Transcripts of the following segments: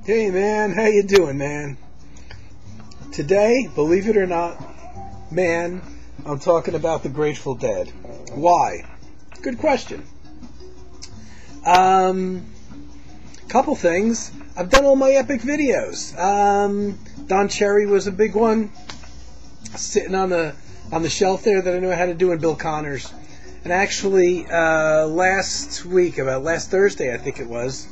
Hey man, how you doing, man? Today, believe it or not, man, I'm talking about the Grateful Dead. Why? Good question. Couple things. I've done all my epic videos. Don Cherry was a big one, sitting on the shelf there that I knew I had to do in Bill Connors. And actually, last Thursday, I think it was,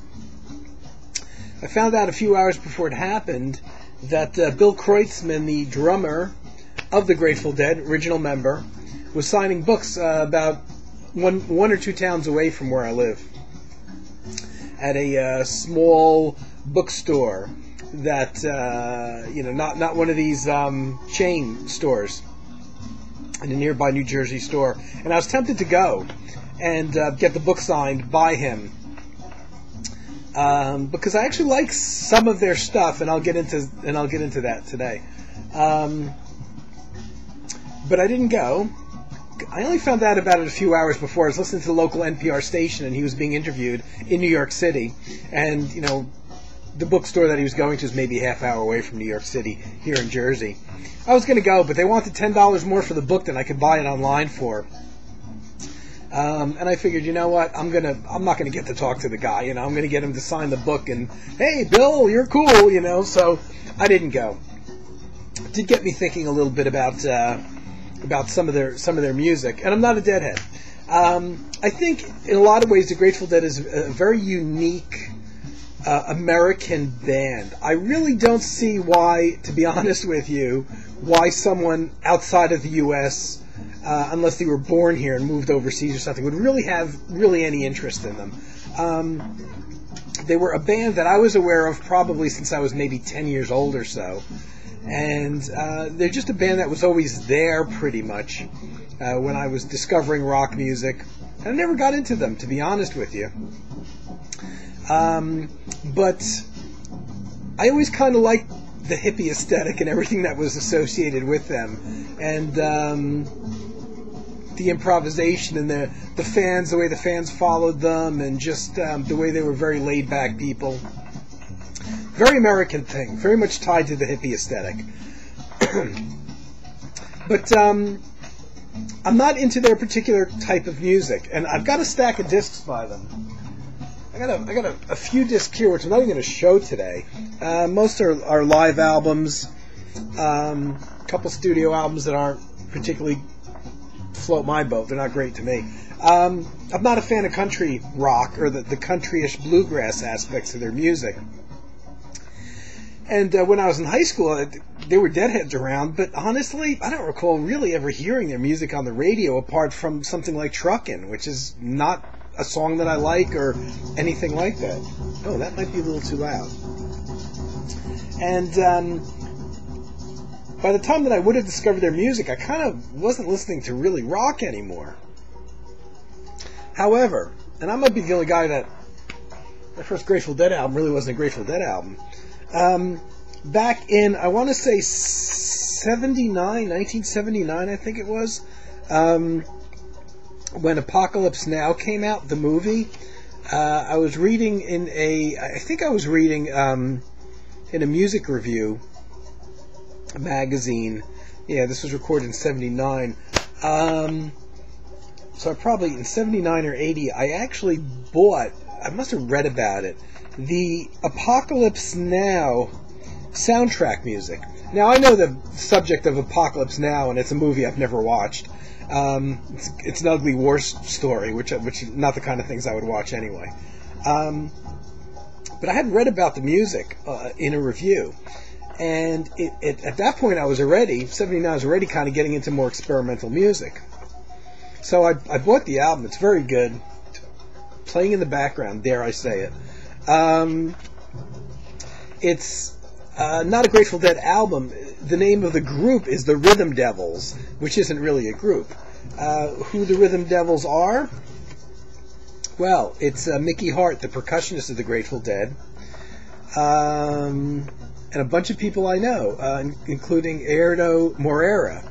I found out a few hours before it happened that Bill Kreutzmann, the drummer of the Grateful Dead, original member, was signing books about one or two towns away from where I live, at a small bookstore that not one of these chain stores, in a nearby New Jersey store. And I was tempted to go and get the book signed by him. Because I actually like some of their stuff, and I'll get into that today. But I didn't go. I only found out about it a few hours before. I was listening to the local NPR station, and he was being interviewed in New York City. And the bookstore that he was going to is maybe a half hour away from New York City, here in Jersey. I was going to go, but they wanted $10 more for the book than I could buy it online for. And I figured, you know what, I'm not gonna get to talk to the guy, I'm gonna get him to sign the book, and hey, Bill, you're cool, so I didn't go. It did get me thinking a little bit about some of their music, and I'm not a Deadhead. I think in a lot of ways the Grateful Dead is a very unique American band. I really don't see why, to be honest with you, why someone outside of the U.S., unless they were born here and moved overseas or something, would really have any interest in them. They were a band that I was aware of probably since I was maybe 10 years old or so. And they're just a band that was always there pretty much when I was discovering rock music. I never got into them, to be honest with you. But I always kind of liked the hippie aesthetic and everything that was associated with them. And the improvisation and the fans, the way the fans followed them, and just the way they were very laid-back people. Very American thing, very much tied to the hippie aesthetic. But I'm not into their particular type of music, and I've got a stack of discs by them. I got a few discs here, which I'm not even going to show today. Most are live albums, a couple studio albums that aren't particularly float my boat. They're not great to me. I'm not a fan of country rock or the countryish bluegrass aspects of their music. And when I was in high school, there were Deadheads around, but honestly, I don't recall really ever hearing their music on the radio apart from something like Truckin', which is not a song that I like or anything like that. Oh, that might be a little too loud. And by the time that I would have discovered their music, I kind of wasn't listening to really rock anymore. However, and I might be the only guy that my first Grateful Dead album really wasn't a Grateful Dead album. Back in, I want to say 1979, I think it was, when Apocalypse Now came out, the movie, I was reading in a music review magazine. Yeah, this was recorded in 79. So I probably, in 79 or 80, I actually bought, I must have read about it, the Apocalypse Now soundtrack music. Now, I know the subject of Apocalypse Now, and it's a movie I've never watched. It's an ugly war story, which not the kind of things I would watch anyway. But I had read about the music in a review. And at that point, 79, I was already kind of getting into more experimental music. So I bought the album. It's very good. Playing in the background, dare I say it. It's not a Grateful Dead album. The name of the group is the Rhythm Devils, which isn't really a group. Who the Rhythm Devils are? Well, it's Mickey Hart, the percussionist of the Grateful Dead. And a bunch of people I know, including Erdo Morera.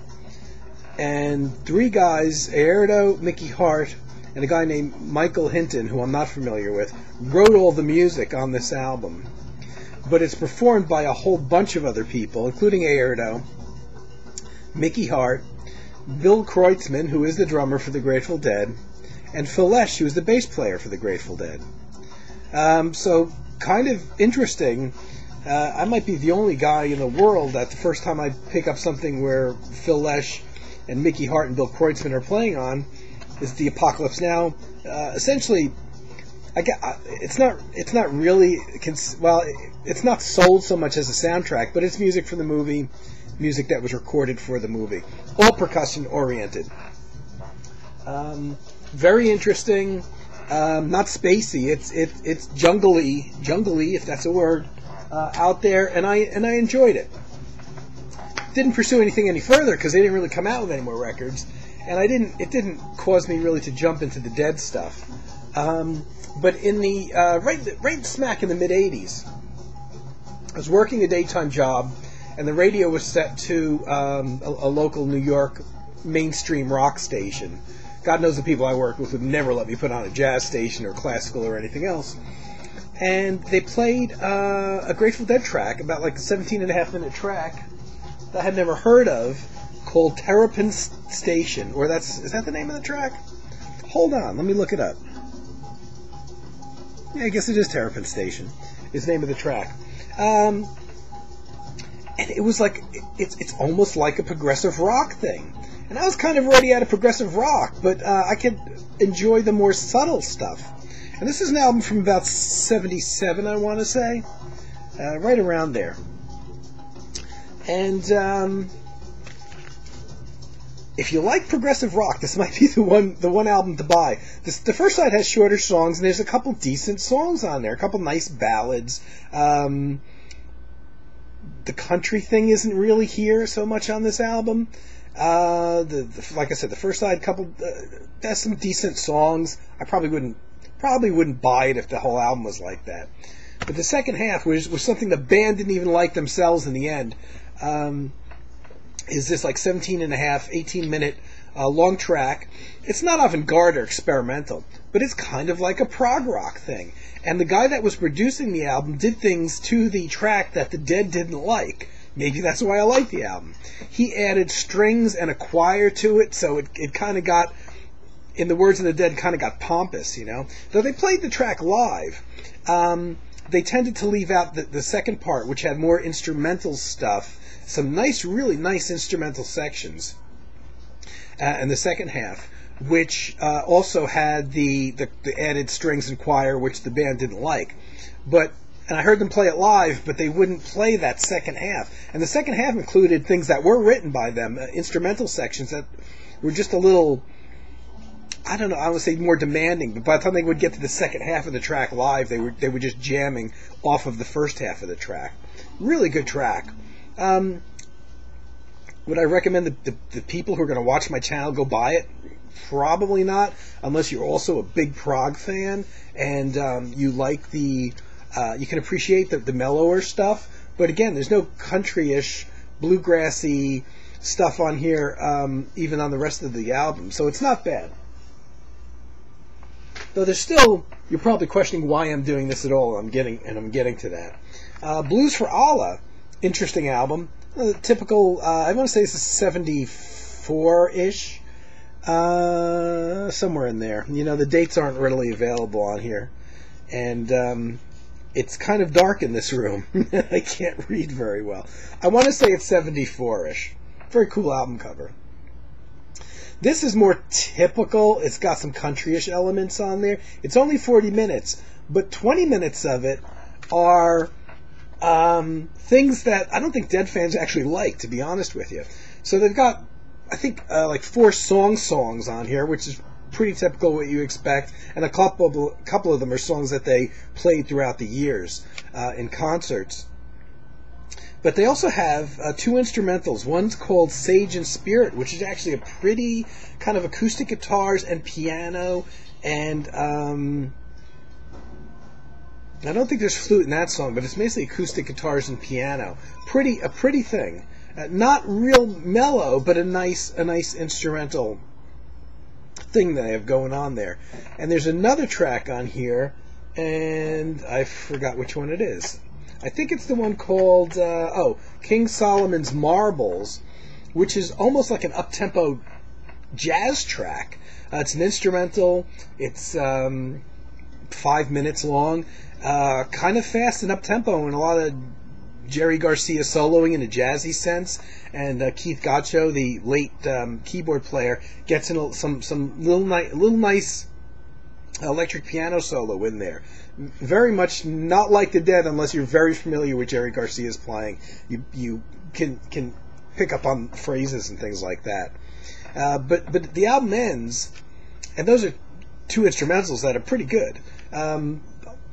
And three guys, Erdo, Mickey Hart, and a guy named Michael Hinton, who I'm not familiar with, wrote all the music on this album. but it's performed by a whole bunch of other people, including Airdo, Mickey Hart, Bill Kreutzmann, who is the drummer for the Grateful Dead, and Phil Lesh, who is the bass player for the Grateful Dead. So kind of interesting. I might be the only guy in the world that the first time I pick up something where Phil Lesh and Mickey Hart and Bill Kreutzmann are playing on is the Apocalypse Now. Essentially, it's not really, well, it's not sold so much as a soundtrack, but it's music from the movie, music that was recorded for the movie, all percussion oriented. Very interesting, not spacey. It's jungly, if that's a word, out there, and I enjoyed it. Didn't pursue anything any further because they didn't really come out with any more records, and it didn't cause me really to jump into the Dead stuff. But in the right smack in the mid '80s, I was working a daytime job, and the radio was set to a local New York mainstream rock station. God knows the people I worked with would never let me put on a jazz station or classical or anything else. And they played a Grateful Dead track, about like a 17.5-minute track that I had never heard of, called Terrapin Station. Is that the name of the track? Hold on, let me look it up. Yeah, I guess it is Terrapin Station, is the name of the track. And it was like, it's almost like a progressive rock thing. And I was kind of already out of progressive rock, but I could enjoy the more subtle stuff. And this is an album from about 77, I want to say. Right around there. And if you like progressive rock, this might be the one album to buy. The first side has shorter songs, and there's a couple decent songs on there, a couple nice ballads. The country thing isn't really here so much on this album. Like I said, the first side has some decent songs. I probably wouldn't buy it if the whole album was like that. But the second half was something the band didn't even like themselves in the end. Is this like 18-minute long track. It's not avant-garde or experimental, but it's kind of like a prog rock thing. And the guy that was producing the album did things to the track that the Dead didn't like. Maybe that's why I like the album. He added strings and a choir to it, so it kind of got, in the words of the Dead, kind of got pompous, you know. Though they played the track live, they tended to leave out the second part, which had more instrumental stuff, some really nice instrumental sections, and the second half, which also had the added strings and choir, which the band didn't like. And I heard them play it live, but they wouldn't play that second half. And the second half included things that were written by them, instrumental sections that were just a little, I don't know, I would say more demanding. But by the time they would get to the second half of the track live, they were just jamming off of the first half of the track. Really good track. Would I recommend the people who are going to watch my channel go buy it? Probably not, unless you're also a big prog fan and you like you can appreciate the mellower stuff. But again, there's no country-ish, bluegrassy stuff on here, even on the rest of the album. So it's not bad. Though there's still, you're probably questioning why I'm doing this at all. I'm getting to that. Blues for Allah, interesting album. Typical, I want to say this is 74-ish. Somewhere in there. You know, the dates aren't readily available on here. And it's kind of dark in this room. I can't read very well. I want to say it's 74-ish. Very cool album cover. This is more typical. It's got some country-ish elements on there. It's only 40 minutes, but 20 minutes of it are things that I don't think Dead fans actually like, to be honest with you. So they've got, I think, like 4 songs on here, which is pretty typical what you expect, and a couple of them are songs that they played throughout the years in concerts. But they also have 2 instrumentals. One's called Sage and Spirit, which is actually a pretty kind of acoustic guitars and piano, and I don't think there's flute in that song, but it's basically acoustic guitars and piano. A pretty thing. Not real mellow, but a nice instrumental thing that I have going on there. And there's another track on here, and I forgot which one it is. I think it's the one called King Solomon's Marbles, which is almost like an up-tempo jazz track. It's an instrumental. It's 5 minutes long, kind of fast and up-tempo, and a lot of Jerry Garcia soloing in a jazzy sense, and Keith Gotcho, the late keyboard player, gets in some little nice electric piano solo in there. Very much not like the Dead, unless you're very familiar with Jerry Garcia's playing. You can pick up on phrases and things like that. But the album ends, and those are two instrumentals that are pretty good.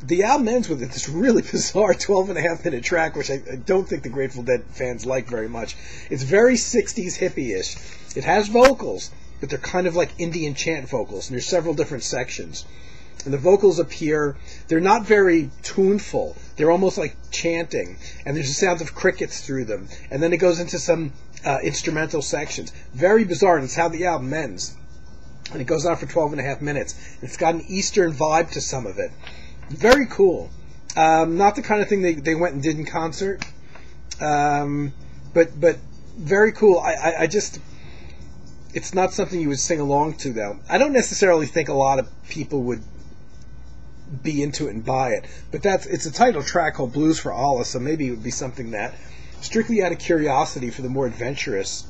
The album ends with this really bizarre 12.5-minute track, which I don't think the Grateful Dead fans like very much. It's very 60s hippie-ish. It has vocals, but they're kind of like Indian chant vocals, and there's several different sections. And the vocals appear, they're not very tuneful. They're almost like chanting, and there's a sound of crickets through them. And then it goes into some instrumental sections. Very bizarre, and it's how the album ends. And it goes on for 12.5 minutes. It's got an Eastern vibe to some of it. Very cool. Not the kind of thing they went and did in concert, but very cool. I just, it's not something you would sing along to, though. I don't necessarily think a lot of people would be into it and buy it, but it's a title track called Blues for Allah, so maybe it would be something that, strictly out of curiosity for the more adventurous,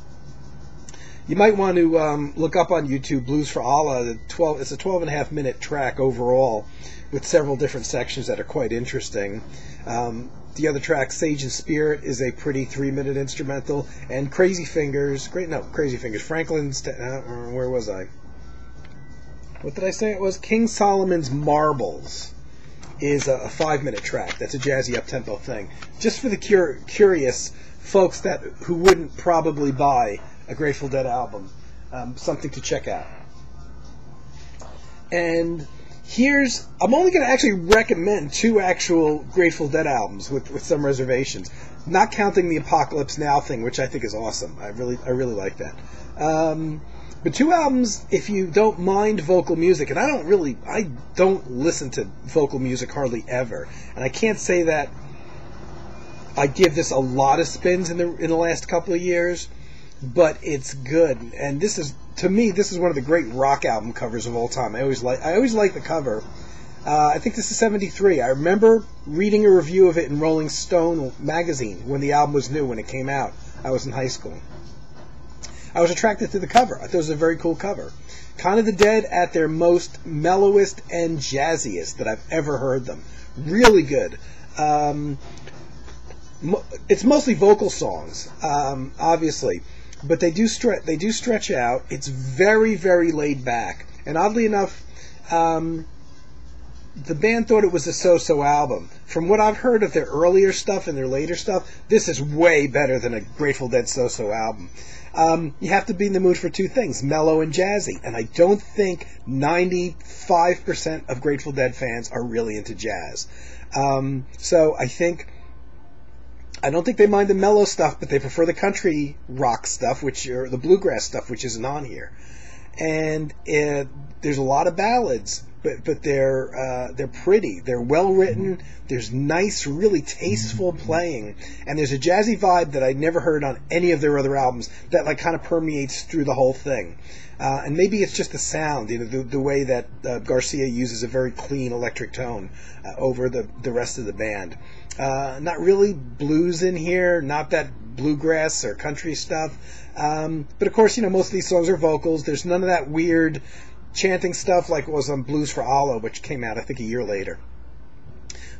you might want to look up on YouTube Blues for Allah. It's a 12.5-minute track overall, with several different sections that are quite interesting. The other track, Sage and Spirit, is a pretty 3-minute instrumental, and Crazy Fingers, Franklin's, where was I? What did I say it was? King Solomon's Marbles is a 5-minute track. That's a jazzy up-tempo thing. Just for the curious folks who wouldn't probably buy a Grateful Dead album, something to check out. And I'm only going to actually recommend 2 actual Grateful Dead albums with some reservations, not counting the Apocalypse Now thing, which I think is awesome. I really like that. But 2 albums, if you don't mind vocal music, and I don't listen to vocal music hardly ever, and I can't say that I give this a lot of spins in the last couple of years, but it's good. And to me, this is one of the great rock album covers of all time. I always like the cover. I think this is 73. I remember reading a review of it in Rolling Stone magazine when the album was new, when it came out. I was in high school. I was attracted to the cover. I thought it was a very cool cover. Kind of the Dead at their most mellowest and jazziest that I've ever heard them. Really good. It's mostly vocal songs, obviously, but they do stretch out. It's very, very laid back, and oddly enough, the band thought it was a so-so album. From what I've heard of their earlier stuff and their later stuff, this is way better than a Grateful Dead so-so album. You have to be in the mood for 2 things, mellow and jazzy, and I don't think 95% of Grateful Dead fans are really into jazz. So I don't think they mind the mellow stuff, but they prefer the country rock stuff, or the bluegrass stuff, which isn't on here. And there's a lot of ballads, but they're pretty. They're well written. There's nice, really tasteful playing, and there's a jazzy vibe that I'd never heard on any of their other albums that kind of permeates through the whole thing. And maybe it's just the sound, the way that Garcia uses a very clean electric tone over the rest of the band. Not really blues in here, not that bluegrass or country stuff. But of course, most of these songs are vocals. There's none of that weird chanting stuff like it was on Blues for Allah, which came out, I think, a year later.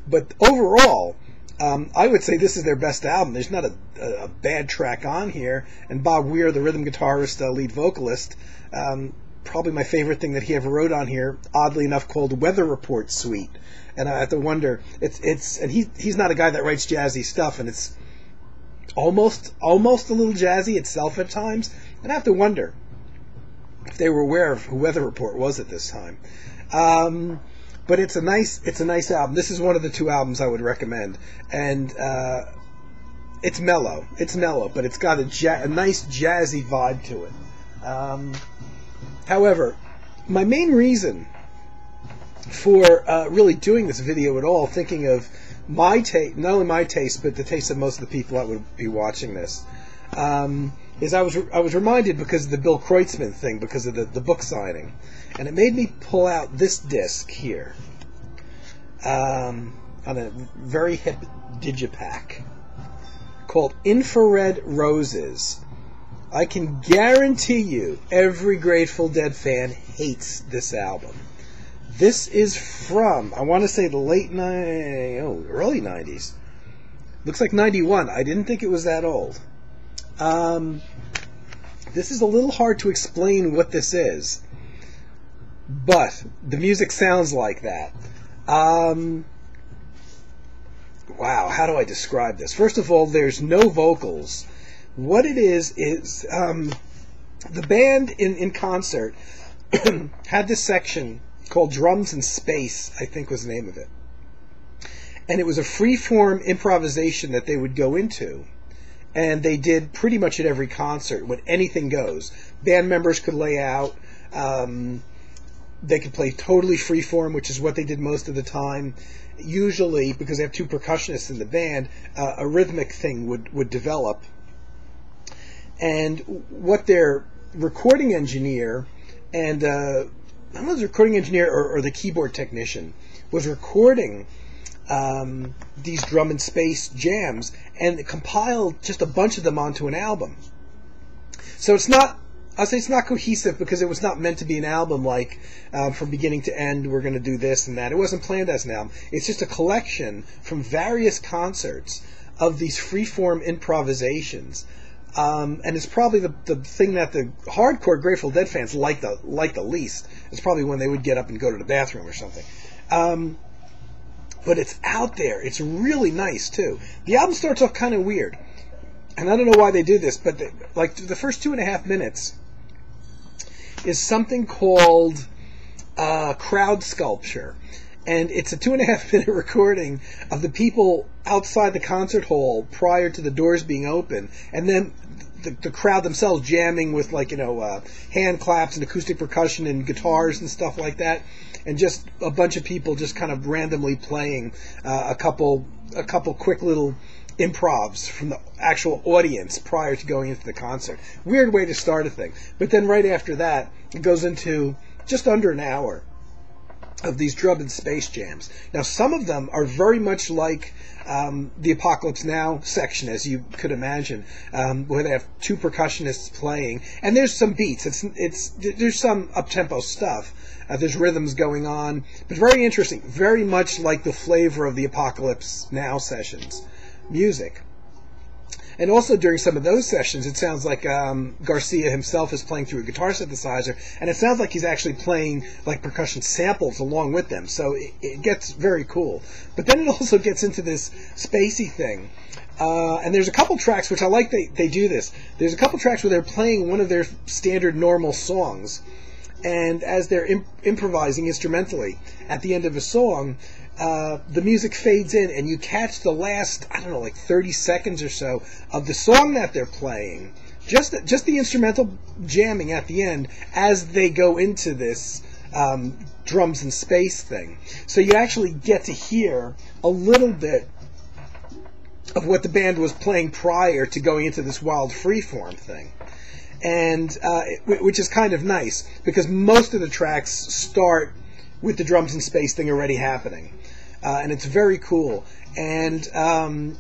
But overall, I would say this is their best album. There's not a bad track on here. And Bob Weir, the rhythm guitarist, lead vocalist, probably my favorite thing that he ever wrote on here, oddly enough, called Weather Report Suite. And I have to wonder, and he's not a guy that writes jazzy stuff, and it's almost a little jazzy itself at times. And I have to wonder if they were aware of who Weather Report was at this time. But it's a nice album. This is one of the 2 albums I would recommend, and it's mellow. It's mellow, but it's got a nice jazzy vibe to it. However, my main reason for really doing this video at all, thinking of my taste, not only my taste, but the taste of most of the people that would be watching this, is I was reminded because of the Bill Kreutzmann thing, because of the book signing, and it made me pull out this disc here, on a very hip digipack called Infrared Roses. I can guarantee you every Grateful Dead fan hates this album. This is from, I want to say the early 90s. Looks like 91. I didn't think it was that old. This is a little hard to explain what this is, but the music sounds like that. Wow, how do I describe this? First of all, there's no vocals. What it is the band in concert had this section called Drums in Space, I think was the name of it. And it was a free-form improvisation that they would go into. And they did pretty much at every concert, when anything goes. Band members could lay out. They could play totally free-form, which is what they did most of the time. Usually, because they have two percussionists in the band, a rhythmic thing would develop. And what their recording engineer and I don't know if the recording engineer or the keyboard technician was recording these drum and space jams and compiled just a bunch of them onto an album. So it's not, I'll say it's not cohesive because it was not meant to be an album like from beginning to end we're going to do this and that. It wasn't planned as an album. It's just a collection from various concerts of these freeform improvisations. And it's probably the thing that the hardcore Grateful Dead fans like the least. It's probably when they would get up and go to the bathroom or something. But it's out there. It's really nice, too. The album starts off kind of weird. And I don't know why they do this, but the first 2.5 minutes is something called crowd sculpture. And it's a 2.5 minute recording of the people outside the concert hall prior to the doors being open, and then the crowd themselves jamming with hand claps and acoustic percussion and guitars and stuff like that, and just a bunch of people just kind of randomly playing a couple quick little improvs from the actual audience prior to going into the concert. Weird way to start a thing. But then right after that, it goes into just under an hour of these drum and space jams. Now, some of them are very much like the Apocalypse Now section, as you could imagine, where they have two percussionists playing, and there's some beats. There's some up-tempo stuff. There's rhythms going on, but very interesting. Very much like the flavor of the Apocalypse Now sessions music. And also during some of those sessions, it sounds like Garcia himself is playing through a guitar synthesizer, and it sounds like he's actually playing like percussion samples along with them. So it gets very cool. But then it also gets into this spacey thing. And there's a couple tracks, which I like they do this. There's a couple tracks where they're playing one of their standard normal songs, and as they're improvising instrumentally, at the end of a song, the music fades in, and you catch the last, 30 seconds or so of the song that they're playing. Just the instrumental jamming at the end as they go into this drums and space thing. So you actually get to hear a little bit of what the band was playing prior to going into this wild freeform thing. And which is kind of nice, because most of the tracks start with the drums and space thing already happening. And it's very cool. And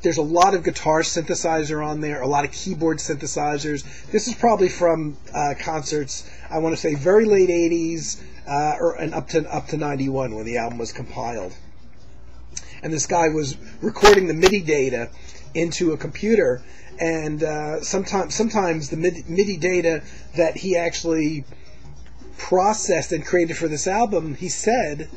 there's a lot of guitar synthesizer on there, a lot of keyboard synthesizers. This is probably from concerts, I want to say very late 80s and up to 91 when the album was compiled. And this guy was recording the MIDI data into a computer, and sometimes the MIDI data that he actually processed and created for this album, he said,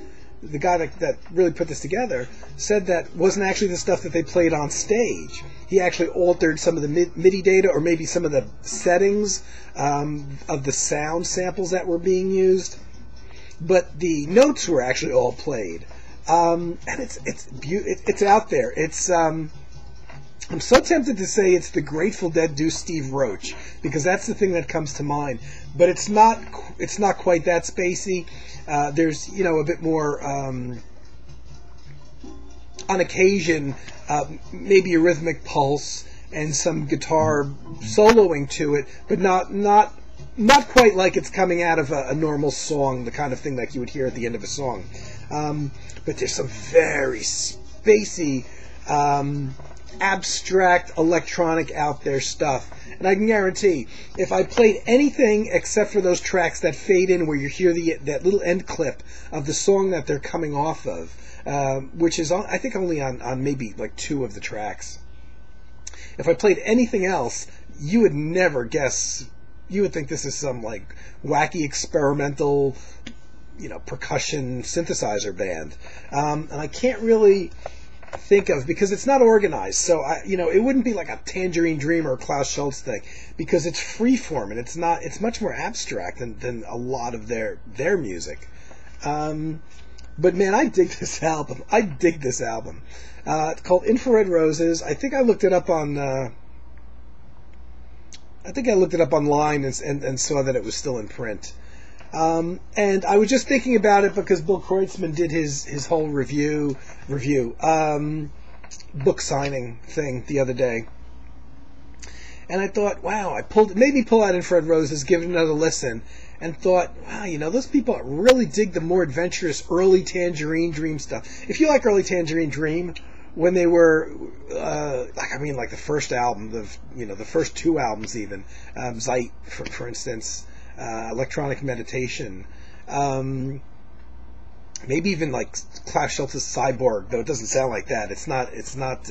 the guy that really put this together, said that wasn't actually the stuff that they played on stage. He actually altered some of the MIDI data, or maybe some of the settings of the sound samples that were being used, but the notes were actually all played. And it's out there. It's I'm so tempted to say it's the Grateful Dead do Steve Roach, because that's the thing that comes to mind. But it's not quite that spacey. There's a bit more on occasion, maybe a rhythmic pulse and some guitar soloing to it, but not quite like it's coming out of a normal song, the kind of thing that you would hear at the end of a song. But there's some very spacey, abstract, electronic, out there stuff. And I can guarantee, if I played anything except for those tracks that fade in where you hear that little end clip of the song that they're coming off of, which is, I think, only on maybe like 2 of the tracks. If I played anything else, you would never guess. You would think this is some like wacky experimental, percussion synthesizer band. And I can't really think of, because it's not organized, so it wouldn't be like a Tangerine Dream or a Klaus Schulze thing, because it's freeform and it's much more abstract than a lot of their music. But man, I dig this album. It's called Infrared Roses. I think I looked it up on online and saw that it was still in print. And I was just thinking about it because Bill Kreutzmann did his whole review book signing thing the other day. And I thought, wow, it made me pull out Infrared Roses, give it another listen, and thought, wow, those people really dig the more adventurous early Tangerine Dream stuff. If you like early Tangerine Dream, when they were, like the first album, the first 2 albums even, Zeit, for instance, Electronic Meditation, maybe even like Klaus Schulze's Cyborg, though it doesn't sound like that. It's not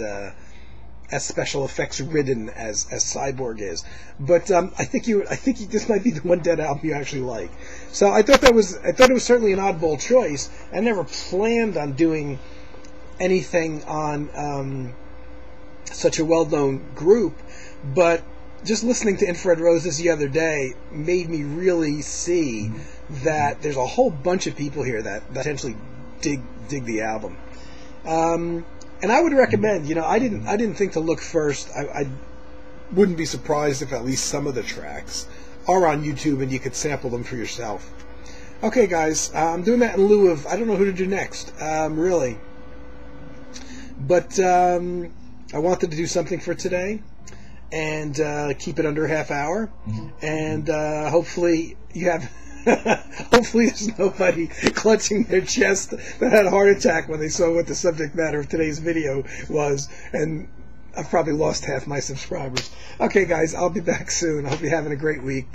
as special effects ridden as Cyborg is. But I think this might be the one Dead album you actually like. So I thought it was certainly an oddball choice. I never planned on doing anything on such a well-known group, but just listening to Infrared Roses the other day made me really see that there's a whole bunch of people here that potentially dig the album. And I would recommend, I didn't think to look first. I wouldn't be surprised if at least some of the tracks are on YouTube and you could sample them for yourself. Okay, guys, I'm doing that in lieu of, I don't know who to do next, really. But I wanted to do something for today and keep it under a half hour. And hopefully you have... hopefully there's nobody clutching their chest that had a heart attack when they saw what the subject matter of today's video was, and I've probably lost half my subscribers. Okay, guys, I'll be back soon. I hope you're having a great week.